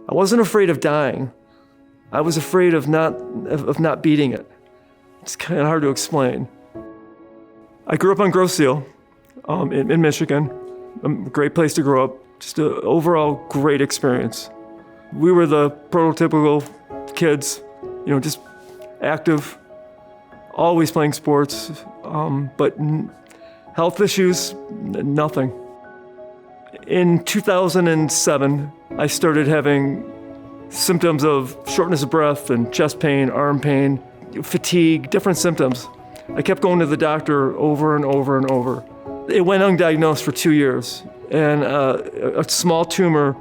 I wasn't afraid of dying. I was afraid of not beating it. It's kind of hard to explain. I grew up on Grosse Ile in Michigan. A great place to grow up. Just an overall great experience. We were the prototypical kids, just active, always playing sports, but health issues, nothing. In 2007, I started having symptoms of shortness of breath and chest pain, arm pain, fatigue, different symptoms. I kept going to the doctor over and over and over. It went undiagnosed for 2 years, and a small tumor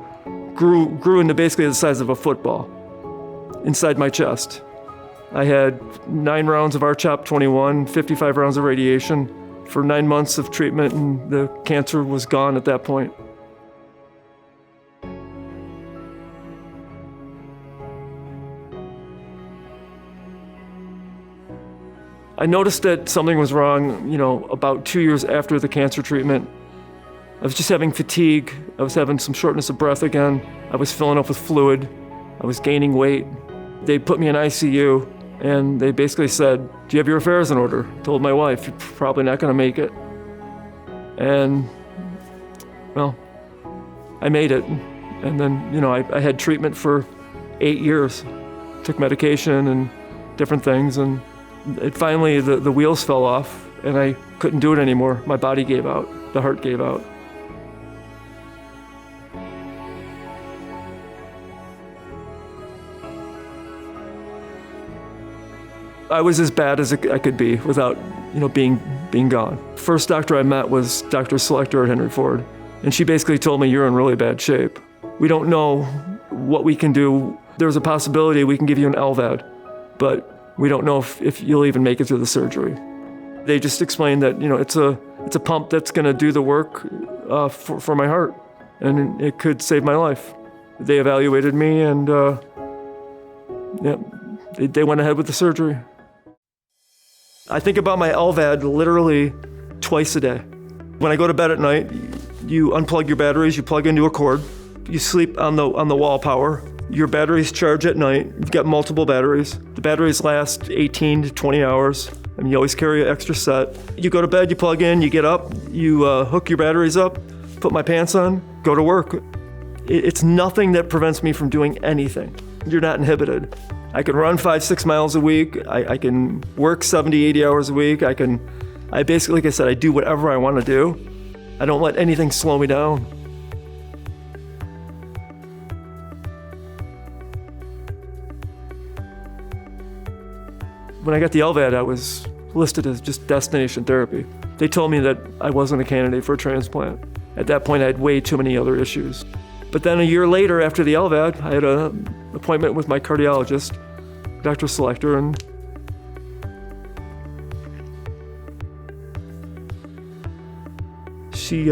grew into basically the size of a football inside my chest. I had 9 rounds of R-CHOP 21, 55 rounds of radiation for 9 months of treatment, and the cancer was gone at that point. I noticed that something was wrong, about 2 years after the cancer treatment. I was just having fatigue. I was having some shortness of breath again. I was filling up with fluid. I was gaining weight. They put me in ICU, and they basically said, "Do you have your affairs in order?" I told my wife, "You're probably not gonna make it." And, well, I made it. And then, I had treatment for 8 years. Took medication and different things, and finally the wheels fell off, and I couldn't do it anymore. My body gave out. The heart gave out. I was as bad as I could be without, being gone. First doctor I met was Dr. Selector at Henry Ford, and she basically told me, "You're in really bad shape. We don't know what we can do. There's a possibility we can give you an LVAD, but we don't know if you'll even make it through the surgery." They just explained that, it's a pump that's gonna do the work for my heart, and it could save my life. They evaluated me, and they went ahead with the surgery. I think about my LVAD literally twice a day. When I go to bed at night, you unplug your batteries, you plug into a cord, you sleep on the wall power. Your batteries charge at night. You've got multiple batteries. The batteries last 18 to 20 hours. And you always carry an extra set. You go to bed, you plug in, you get up, you hook your batteries up, put my pants on, go to work. It's nothing that prevents me from doing anything. You're not inhibited. I can run 5-6 miles a week. I can work 70, 80 hours a week. I basically, like I said, I do whatever I want to do. I don't let anything slow me down. When I got the LVAD, I was listed as just destination therapy. They told me that I wasn't a candidate for a transplant. At that point, I had way too many other issues. But then a year later, after the LVAD, I had an appointment with my cardiologist, Dr. Selector, and she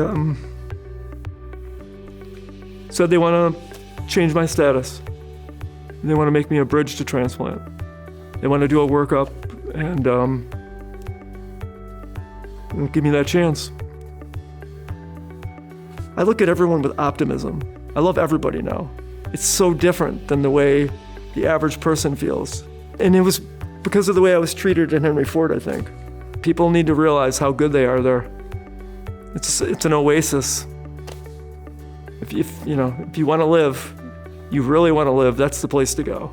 said they want to change my status. They want to make me a bridge to transplant. They want to do a workup and give me that chance. I look at everyone with optimism. I love everybody now. It's so different than the way the average person feels. And it was because of the way I was treated in Henry Ford, I think. People need to realize how good they are there. It's an oasis. If you want to live, you really want to live, that's the place to go.